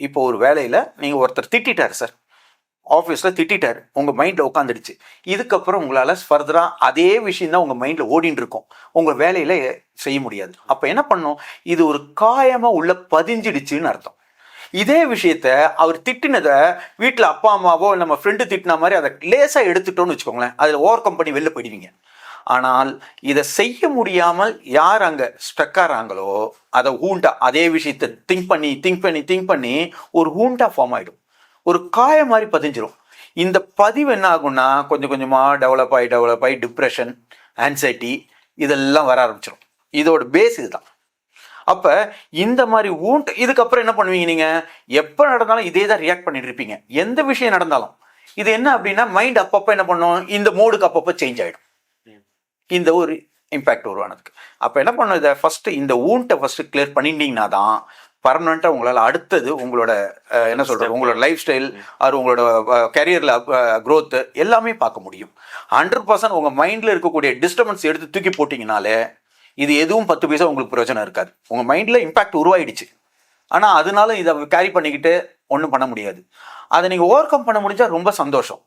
இப்போ ஒரு வேலையில் நீங்கள் ஒருத்தர் திட்டார் சார், ஆஃபீஸில் திட்டார், உங்கள் மைண்டில் உட்காந்துடுச்சு. இதுக்கப்புறம் உங்களால் ஃபர்தராக அதே விஷயம் தான் உங்கள் மைண்டில் ஓடின்னு இருக்கும், உங்கள் வேலையில் செய்ய முடியாது. அப்போ என்ன பண்ணணும், இது ஒரு காயமாக உள்ள பதிஞ்சிடுச்சுன்னு அர்த்தம். இதே விஷயத்த அவர் திட்டினதை வீட்டில் அப்பா அம்மாவோ நம்ம ஃப்ரெண்டு திட்டின மாதிரி அதை லேசாக எடுத்துட்டோன்னு வச்சுக்கோங்களேன், அதில் ஓவர் கம் பண்ணி வெளில போயிடுவீங்க. ஆனால் இதை செய்ய முடியாமல் யார் அங்கே ஸ்டக்காகிறாங்களோ அதை ஹூண்டா, அதே விஷயத்தை திங்க் பண்ணி ஒரு ஹூண்டா ஃபார்ம் ஆகிடும், ஒரு காய மாதிரி பதிஞ்சிடும். இந்த பதிவு என்ன ஆகும்னா கொஞ்சம் கொஞ்சமாக டெவலப் ஆகி டிப்ரெஷன், ஆன்சைட்டி இதெல்லாம் வர ஆரம்பிச்சிடும். இதோட பேஸ் இதுதான். அப்போ இந்த மாதிரி இதுக்கப்புறம் என்ன பண்ணுவீங்க, நீங்கள் எப்போ நடந்தாலும் இதே தான் ரியாக்ட் பண்ணிட்டு இருப்பீங்க. எந்த விஷயம் நடந்தாலும் இது என்ன அப்படின்னா மைண்ட் அப்பப்போ என்ன பண்ணும், இந்த மோடுக்கு அப்பப்போ சேஞ்ச் ஆகிடும். இந்த ஒரு இம்பேக்ட் உருவானதுக்கு அப்போ என்ன பண்ணணும், இதை ஃபஸ்ட்டு இந்த ஃபஸ்ட்டு கிளியர் பண்ணிட்டீங்கன்னா தான் பர்மனெண்ட்டாக உங்களால் அடுத்தது உங்களோட என்ன சொல்கிறது, உங்களோட லைஃப் ஸ்டைல் அது உங்களோட கரியரில் க்ரோத்து எல்லாமே பார்க்க முடியும். 100% உங்கள் மைண்டில் இருக்கக்கூடிய டிஸ்டர்பன்ஸ் எடுத்து தூக்கி போட்டிங்கனாலே இது எதுவும் 10 பைசா உங்களுக்கு பிரயோஜனம் இருக்காது. உங்கள் மைண்டில் இம்பேக்ட் உருவாயிடுச்சு, ஆனால் அதனால இதை கேரி பண்ணிக்கிட்டு ஒன்றும் பண்ண முடியாது. அதை நீங்கள் ஓவர் கம் பண்ண முடிஞ்சால் ரொம்ப சந்தோஷம்.